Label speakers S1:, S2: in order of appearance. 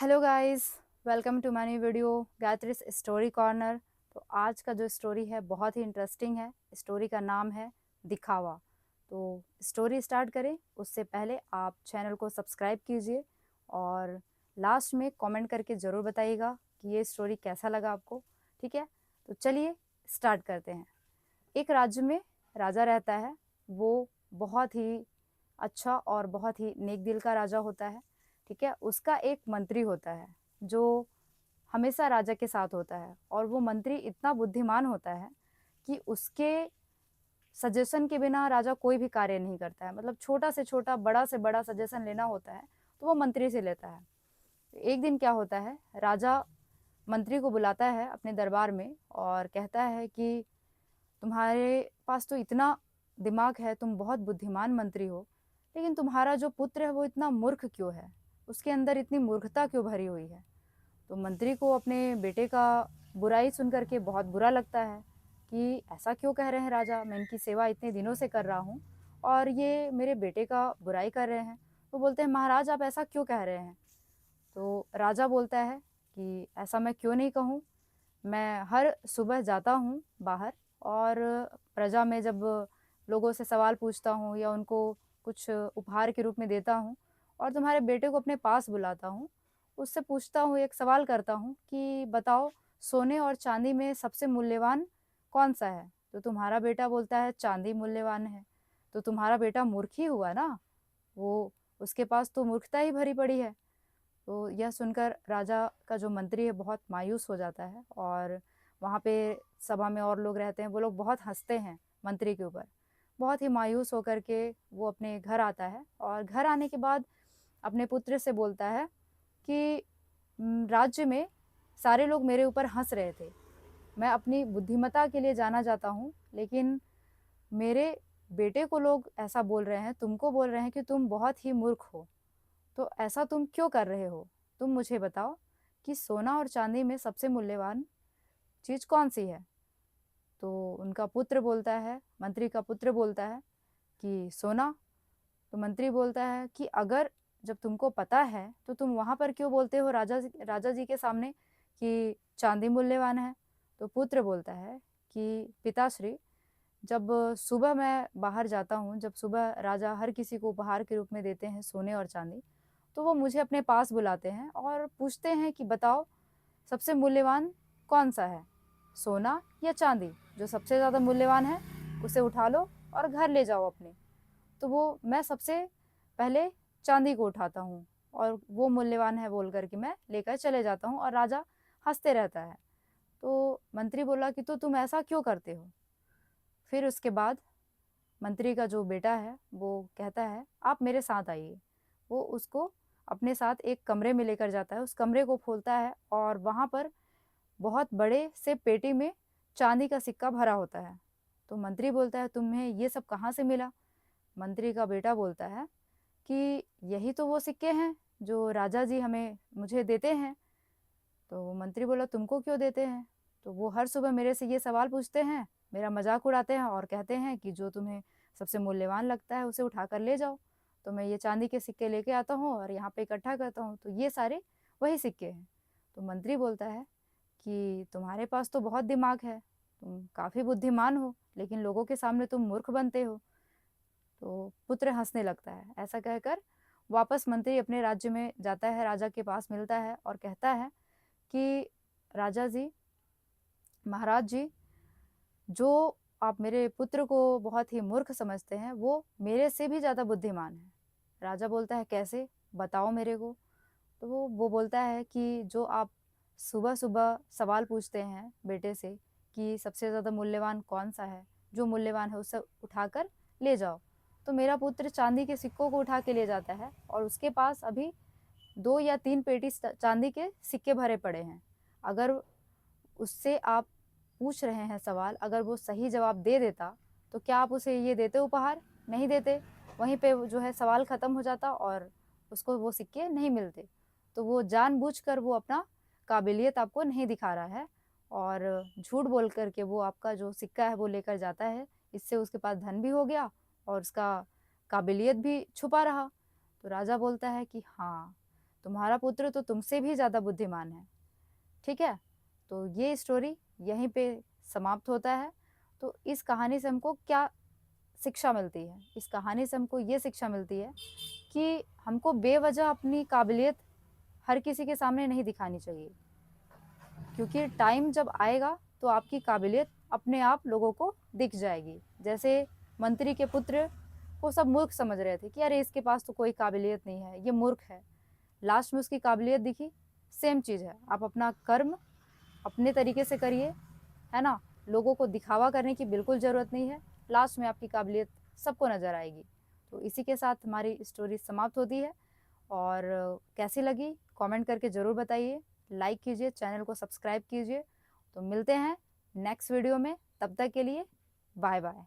S1: Hello guys, welcome to my new video Gayatri's story corner. तो आज का जो स्टोरी है बहुत ही इंटरेस्टिंग है। स्टोरी का नाम है दिखावा। तो स्टोरी स्टार्ट करें उससे पहले आप चैनल को सब्सक्राइब कीजिए और लास्ट में कमेंट करके ज़रूर बताइएगा कि ये स्टोरी कैसा लगा आपको। ठीक है, तो चलिए स्टार्ट करते हैं। एक राज्य में राजा रहता है। वो बहुत ही अच्छा और बहुत ही नेक दिल का राजा होता है। ठीक है, उसका एक मंत्री होता है जो हमेशा राजा के साथ होता है, और वो मंत्री इतना बुद्धिमान होता है कि उसके सजेशन के बिना राजा कोई भी कार्य नहीं करता है। मतलब छोटा से छोटा, बड़ा से बड़ा सजेशन लेना होता है तो वो मंत्री से लेता है। एक दिन क्या होता है, राजा मंत्री को बुलाता है अपने दरबार में और कहता है कि तुम्हारे पास तो इतना दिमाग है, तुम बहुत बुद्धिमान मंत्री हो, लेकिन तुम्हारा जो पुत्र है वो इतना मूर्ख क्यों है? उसके अंदर इतनी मूर्खता क्यों भरी हुई है? तो मंत्री को अपने बेटे का बुराई सुन करके बहुत बुरा लगता है कि ऐसा क्यों कह रहे हैं राजा, मैं इनकी सेवा इतने दिनों से कर रहा हूँ और ये मेरे बेटे का बुराई कर रहे हैं। तो बोलते हैं, महाराज आप ऐसा क्यों कह रहे हैं? तो राजा बोलता है कि ऐसा मैं क्यों नहीं कहूँ, मैं हर सुबह जाता हूँ बाहर और प्रजा में जब लोगों से सवाल पूछता हूँ या उनको कुछ उपहार के रूप में देता हूँ और तुम्हारे बेटे को अपने पास बुलाता हूँ, उससे पूछता हूँ, एक सवाल करता हूँ कि बताओ सोने और चांदी में सबसे मूल्यवान कौन सा है? तो तुम्हारा बेटा बोलता है चांदी मूल्यवान है। तो तुम्हारा बेटा मूर्ख ही हुआ ना, वो उसके पास तो मूर्खता ही भरी पड़ी है। तो यह सुनकर राजा का जो मंत्री है बहुत मायूस हो जाता है, और वहाँ पे सभा में और लोग रहते हैं, वो लोग बहुत हंसते हैं मंत्री के ऊपर। बहुत ही मायूस होकर के वो अपने घर आता है, और घर आने के बाद अपने पुत्र से बोलता है कि राज्य में सारे लोग मेरे ऊपर हंस रहे थे, मैं अपनी बुद्धिमत्ता के लिए जाना जाता हूँ, लेकिन मेरे बेटे को लोग ऐसा बोल रहे हैं, तुमको बोल रहे हैं कि तुम बहुत ही मूर्ख हो। तो ऐसा तुम क्यों कर रहे हो? तुम मुझे बताओ कि सोना और चांदी में सबसे मूल्यवान चीज कौन सी है? तो उनका पुत्र बोलता है, मंत्री का पुत्र बोलता है कि सोना। तो मंत्री बोलता है कि अगर जब तुमको पता है तो तुम वहां पर क्यों बोलते हो राजा जी के सामने कि चांदी मूल्यवान है? तो पुत्र बोलता है कि पिताश्री, जब सुबह मैं बाहर जाता हूँ, जब सुबह राजा हर किसी को उपहार के रूप में देते हैं सोने और चांदी, तो वो मुझे अपने पास बुलाते हैं और पूछते हैं कि बताओ सबसे मूल्यवान कौन सा है, सोना या चांदी? जो सबसे ज़्यादा मूल्यवान है उसे उठा लो और घर ले जाओ अपने। तो वो मैं सबसे पहले चांदी को उठाता हूँ और वो मूल्यवान है बोल कर के मैं लेकर चले जाता हूँ, और राजा हंसते रहता है। तो मंत्री बोला कि तो तुम ऐसा क्यों करते हो? फिर उसके बाद मंत्री का जो बेटा है वो कहता है आप मेरे साथ आइए। वो उसको अपने साथ एक कमरे में लेकर जाता है, उस कमरे को खोलता है और वहाँ पर बहुत बड़े से पेटी में चांदी का सिक्का भरा होता है। तो मंत्री बोलता है, तुम्हें ये सब कहाँ से मिला? मंत्री का बेटा बोलता है कि यही तो वो सिक्के हैं जो राजा जी हमें मुझे देते हैं। तो मंत्री बोला, तुमको क्यों देते हैं? तो वो हर सुबह मेरे से ये सवाल पूछते हैं, मेरा मजाक उड़ाते हैं और कहते हैं कि जो तुम्हें सबसे मूल्यवान लगता है उसे उठा कर ले जाओ। तो मैं ये चांदी के सिक्के लेके आता हूँ और यहाँ पे इकट्ठा करता हूँ, तो ये सारे वही सिक्के हैं। तो मंत्री बोलता है कि तुम्हारे पास तो बहुत दिमाग है, तुम काफ़ी बुद्धिमान हो, लेकिन लोगों के सामने तुम मूर्ख बनते हो। तो पुत्र हंसने लगता है। ऐसा कहकर वापस मंत्री अपने राज्य में जाता है, राजा के पास मिलता है और कहता है कि राजा जी, महाराज जी, जो आप मेरे पुत्र को बहुत ही मूर्ख समझते हैं वो मेरे से भी ज़्यादा बुद्धिमान है। राजा बोलता है, कैसे? बताओ मेरे को। तो वो बोलता है कि जो आप सुबह सुबह सवाल पूछते हैं बेटे से कि सबसे ज़्यादा मूल्यवान कौन सा है, जो मूल्यवान है उसे उठाकर ले जाओ। तो मेरा पुत्र चांदी के सिक्कों को उठा के ले जाता है और उसके पास अभी 2 या 3 पेटी चांदी के सिक्के भरे पड़े हैं। अगर उससे आप पूछ रहे हैं सवाल, अगर वो सही जवाब दे देता तो क्या आप उसे ये देते उपहार? नहीं देते। वहीं पे जो है सवाल ख़त्म हो जाता और उसको वो सिक्के नहीं मिलते। तो वो जानबूझकर वो अपना काबिलियत आपको नहीं दिखा रहा है और झूठ बोल कर के वो आपका जो सिक्का है वो लेकर जाता है। इससे उसके पास धन भी हो गया और उसका काबिलियत भी छुपा रहा। तो राजा बोलता है कि हाँ, तुम्हारा पुत्र तो तुमसे भी ज़्यादा बुद्धिमान है। ठीक है, तो ये स्टोरी यहीं पे समाप्त होता है। तो इस कहानी से हमको क्या शिक्षा मिलती है? इस कहानी से हमको ये शिक्षा मिलती है कि हमको बेवजह अपनी काबिलियत हर किसी के सामने नहीं दिखानी चाहिए, क्योंकि टाइम जब आएगा तो आपकी काबिलियत अपने आप लोगों को दिख जाएगी। जैसे मंत्री के पुत्र को सब मूर्ख समझ रहे थे कि अरे इसके पास तो कोई काबिलियत नहीं है, ये मूर्ख है। लास्ट में उसकी काबिलियत दिखी। सेम चीज़ है, आप अपना कर्म अपने तरीके से करिए, है ना। लोगों को दिखावा करने की बिल्कुल ज़रूरत नहीं है। लास्ट में आपकी काबिलियत सबको नज़र आएगी। तो इसी के साथ हमारी स्टोरी समाप्त होती है। और कैसी लगी कमेंट करके ज़रूर बताइए, लाइक कीजिए, चैनल को सब्सक्राइब कीजिए। तो मिलते हैं नेक्स्ट वीडियो में, तब तक के लिए बाय बाय।